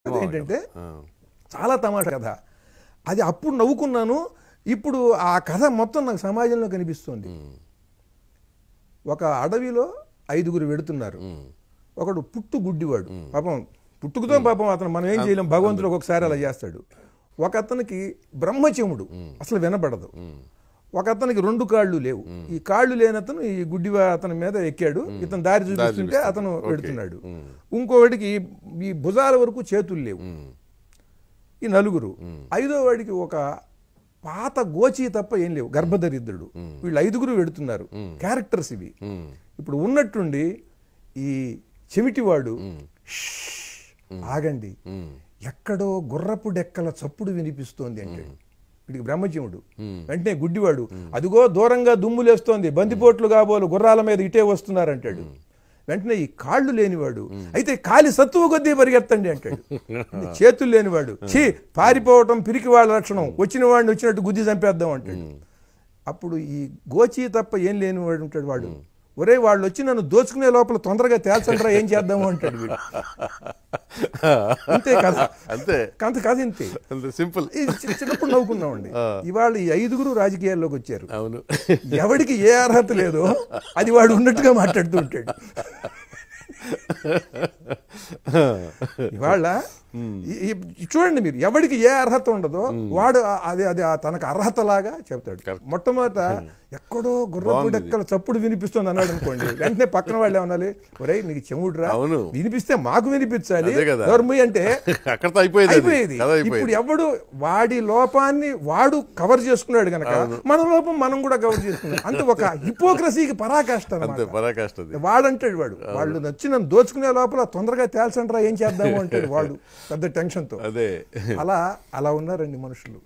ఏంటంటే చాలా తమాషా కథ. అది అప్పుడు నవ్వుకున్నాను. ఇప్పుడు ఆ కథ మొత్తం నాకు సమాజంలో కనిపిస్తుంది. ఒక అడవిలో 5గురు వెడుతున్నారు. ఒకడు పుట్టు గుడ్డివాడు, పాపం పుట్టుకుతో పాపం అతను మనం ఏం చేయలేం, భగవంతుడు ఒక్కొక్కసారి అలా చేస్తాడు. ఒక అతనికి బ్రహ్మచముడు, అసలు వినపడదు. ఒక అతనికి 2 కాళ్ళు లేవు. ఈ కాళ్ళు లేని అతను ఈ గుడ్డివా అతని మీద ఎక్కాడు. ఇతను దారి చూపిస్తుంటే అతను వెడుతున్నాడు. ఇంకోవాడికి ఈ భుజాల వరకు చేతులు లేవు. ఈ 4. 5వ వాడికి ఒక పాత గోచి తప్ప ఏం లేవు, గర్భదరిద్రుడు. వీళ్ళు 5గురు వెడుతున్నారు. క్యారెక్టర్స్ ఇవి. ఇప్పుడు ఉన్నట్టుండి ఈ చెమిటివాడు ఆగండి, ఎక్కడో గుర్రపు డెక్కల చప్పుడు వినిపిస్తోంది అంటాడు. వీడికి బ్రహ్మచముడు. వెంటనే గుడ్డివాడు, అదిగో దూరంగా దుమ్ములేస్తోంది, బందిపోట్లు కాబోలు గుర్రాల మీద ఇటే వస్తున్నారంటాడు. వెంటనే ఈ కాళ్ళు లేనివాడు, అయితే కాలి సత్తువ కొద్దీ పరిగెత్తండి అంటాడు. చేతులు లేనివాడు, ఛీ పారిపోవటం పిరికి వాళ్ళ లక్షణం, వచ్చిన వాడిని వచ్చినట్టు గుద్ది చంపేద్దాం అంటాడు. అప్పుడు ఈ గోచి తప్ప ఏం లేనివాడు ఉంటాడు వాడు, ఒరే వాళ్ళు వచ్చి నన్ను దోచుకునే లోపల తొందరగా తేల్చండ్రా ఏం చేద్దాము అంటాడు వీడు. అంతే కథ, అంతే కథ, ఇంతే సింపుల్. చిన్నప్పుడు నవ్వుకున్నామండి. ఇవాళ ఈ 5గురు రాజకీయాల్లోకి వచ్చారు. అవును, ఎవడికి ఏ అర్హత లేదో అది వాడు ఉన్నట్టుగా మాట్లాడుతూ ఉంటాడు. ఇవాళ చూడండి మీరు, ఎవడికి ఏ అర్హత ఉండదో వాడు అది అది తనకు అర్హత లాగా చెప్తాడు. మొట్టమొదట ఎక్కడో గుర్రపు డెక్కల చప్పుడు వినిపిస్తుంది అన్నాడు అనుకోండి, వెంటనే పక్కన వాళ్ళు ఏమనాలి, ఒరేయ్ నీకు చెవుడురా, వినిపిస్తే మాకు వినిపించాలి, దొర్మి అంటే అయిపోయేది. ఇప్పుడు ఎవడు వాడి లోపాన్ని వాడు కవర్ చేసుకున్నాడు గనక మన లోపం మనం కూడా కవర్ చేసుకున్నాం. అంటే ఒక హిపోక్రసీకి పరాకాష్ట. వాడంటాడు వాడు, వాళ్ళు నచ్చి నన్ను దోచుకునే లోపల తొందరగా తేల్చండ్రా ఏం చేద్దాము అంటాడు వాడు పెద్ద టెన్షన్ తో. అలా ఉన్నారండి మనుషులు.